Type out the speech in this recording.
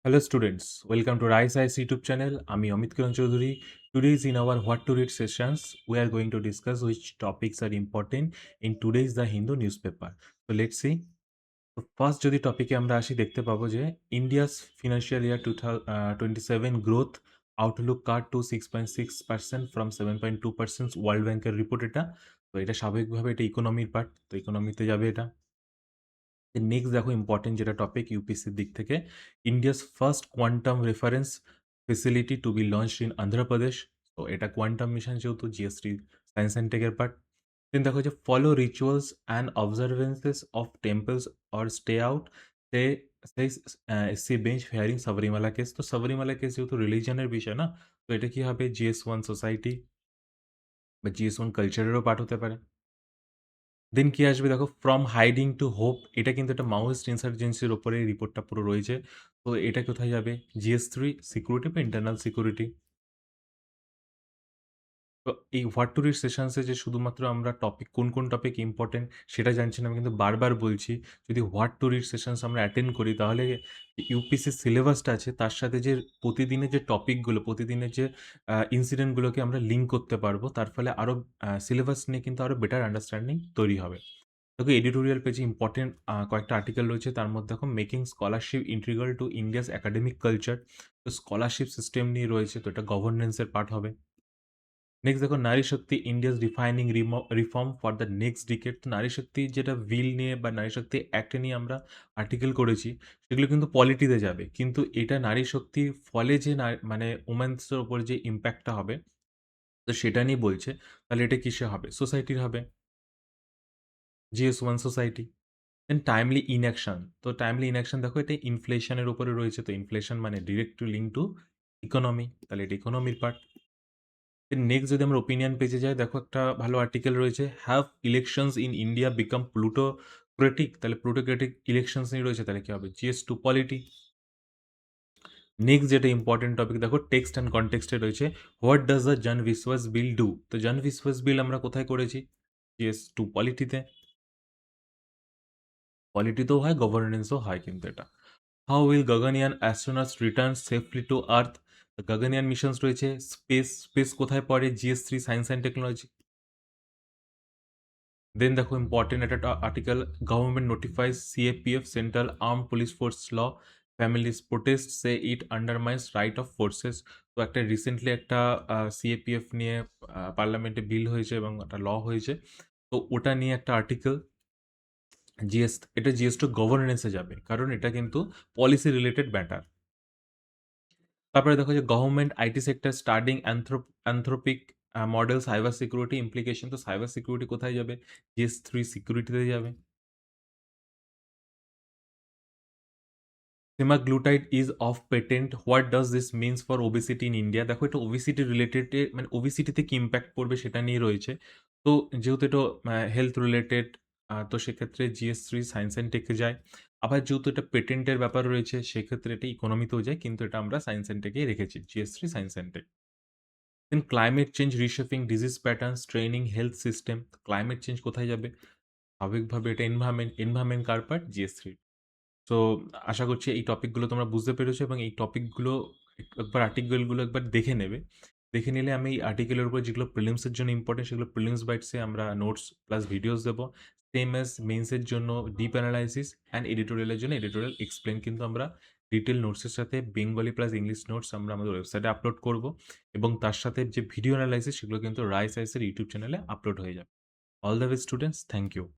Hello students, welcome to Rise Eyes YouTube channel. আমি অমিত কিরণ Chowdhury. Today is in our What to Read sessions. We are going to discuss which topics are important in today's The Hindu newspaper. So let's see. তো first যদি টপিকে আমরা আসি দেখতে পাবো যে India's financial year 2027 growth outlook cut to 6.6% from 7.2% world ব্যাংকের report এটা। তো এটা স্বাভাবিকভাবে এটা ইকোনমির পার্ট, তো ইকোনমিতে যাবে এটা। নেক্সট দেখো ইম্পর্টেন্ট যেটা টপিক ইউপিসির দিক থেকে, India's first quantum reference facility to be launch in Andhra Pradesh. তো এটা কোয়ান্টাম মিশন যেহেতু জিএসটি সায়েন্স অ্যান্ড টেকের পার্ট। দেন দেখো যে follow rituals and observances of temples or stay out say SC bench hearing Sabarimala case. তো সাবরিমালা কেস যেহেতু রিলিজনের বিষয় না, তো এটা কি হবে GS1 সোসাইটি বা GS1 কালচারেরও পার্ট হতে পারে। দেন কি আসবে দেখো ফ্রম হাইডিং টু হোপ, এটা কিন্তু একটা মাওয়িস্ট ইনসার্জেন্সির ওপরে এই রিপোর্টটা পুরো রয়েছে। তো এটা কোথায় যাবে GS3 সিকিউরিটি বা ইন্টারনাল সিকিউরিটি। তো এই হোয়াট টু রিড সেশনসে যে শুধুমাত্র আমরা টপিক কোন টপিক ইম্পর্টেন্ট সেটা জানছি না, আমি কিন্তু বারবার বলছি যদি হোয়াট টু রিড সেশনস আমরা অ্যাটেন্ড করি তাহলে ইউপিসির সিলেবাসটা আছে তার সাথে যে প্রতিদিনের যে টপিকগুলো, প্রতিদিনের যে ইনসিডেন্টগুলোকে আমরা লিঙ্ক করতে পারবো, তার ফলে আরও সিলেবাস নিয়ে কিন্তু আরও বেটার আন্ডারস্ট্যান্ডিং তৈরি হবে। দেখো এডিটোরিয়াল পেজে ইম্পর্টেন্ট কয়েকটা আর্টিকেল রয়েছে, তার মধ্যে দেখো making scholarship integral two India's academic culture. তো স্কলারশিপ সিস্টেম নিয়ে রয়েছে, তো এটা গভর্নেন্সের পার্ট হবে। নেক্সট দেখো Nari Shakti India's defining reform for the next decade. তো নারী শক্তি যেটা বিল নিয়ে বা নারী শক্তি অ্যাক্টে নিয়ে আমরা আর্টিকেল করেছি, সেগুলো কিন্তু পলিটিতে যাবে, কিন্তু এটা নারী শক্তির ফলে যে মানে উমেন্সের ওপর যে ইম্প্যাক্টটা হবে, তো সেটা নিয়ে বলছে। তাহলে এটা কিসে হবে? সোসাইটির হবে, GS1 সোসাইটি। দেন টাইমলি ইনঅ্যাকশন। তো টাইমলি ইনঅ্যাকশন দেখো এটা ইনফ্লেশনের উপরে রয়েছে, তো ইনফ্লেশন মানে direct to link to economy, তাহলে এটা ইকোনমির পার্ট। দেন নেক্সট যদি আমরা ওপিনিয়ন পেজে যাই, দেখো একটা ভালো আর্টিকেল রয়েছে, have elections in India become plutocratic. তাহলে প্লুটোক্রেটিক ইলেকশনস নিয়ে রয়েছে, তাহলে কি হবে GS2 পলিটি। নেক্সট যেটা ইম্পর্টেন্ট টপিক দেখো টেক্সট অ্যান্ড কনটেক্সটে রয়েছে, হোয়াট ডাজ দ্য জন বিশ্বাস বিল ডু। তো জন বিশ্বাস বিল আমরা কোথায় করেছি? GS2 পলিটিতে। পলিটিতেও হয়, গভর্নেন্সও হয় কিন্তু এটা। How will Gaganyaan astronauts return safely to earth. Gaganyaan missions রয়েছে, স্পেস কোথায় পড়ে? GS3 science and technology. দেন দেখো ইম্পর্টেন্ট একটা article, government notifies CAPF central arm police force law, families protest say it undermines right of forces. তো একটা recently একটা CAPF নিয়ে পার্লামেন্টে বিল হয়েছে এবং একটা ল হয়েছে, তো ওটা নিয়ে একটা আর্টিকেল। এটা GS2 গভর্নেন্সে যাবে, কারণ এটা কিন্তু পলিসি রিলেটেড ম্যাটার। তারপরে দেখো যে government IT sector starting Anthropic model cyber security implication. তো সাইবার সিকিউরিটি কোথায় যাবে? GS3 সিকিউরিটিতে যাবে। Semaglutide is of patent, what does this means for obesity in India. দেখো এটা ওবেসিটি রিলেটেড, মানে ওবেসিটিতে কি ইম্প্যাক্ট পড়বে সেটা নিয়ে রয়েছে। তো যেহেতু এটা হেলথ রিলেটেড, তো সেক্ষেত্রে GS3 সায়েন্স অ্যান্ড টেকে যায়। আবার যেহেতু এটা পেটেন্টের ব্যাপার রয়েছে, সেক্ষেত্রে এটা ইকোনমিতেও যায়, কিন্তু এটা আমরা সায়েন্স অ্যান্ড টেকেই রেখেছি, GS3 science and tech. Then climate change reshaping disease patterns straining health system. Climate change কোথায় যাবে? স্বাভাবিকভাবে এটা এনভায়রনমেন্ট কার পার্ট? GS3। তো আশা করছি এই টপিকগুলো তোমরা বুঝতে পেরেছো এবং এই টপিকগুলো একবার আর্টিকেলগুলো একবার দেখে নেবে। দেখে নিলে আমি এই আর্টিকেলের উপর যেগুলো প্রিলিমসের জন্য ইম্পর্টেন্ট সেগুলো প্রিলিমস বাইটসে আমরা নোটস প্লাস ভিডিওস দেবো। সেম অ্যাজ মেন্সের জন্য ডিপ অ্যানালাইসিস অ্যান্ড এডিটোরিয়ালের জন্য এডিটোরিয়াল এক্সপ্লেন কিন্তু আমরা ডিটেল নোটসের সাথে বেঙ্গলি প্লাস ইংলিশ নোটস আমরা আমাদের ওয়েবসাইটে আপলোড করব, এবং তার সাথে যে ভিডিও অ্যানালাইসিস সেগুলো কিন্তু রাইস আইসের ইউটিউব চ্যানেলে আপলোড হয়ে যাবে। All the best students, thank you.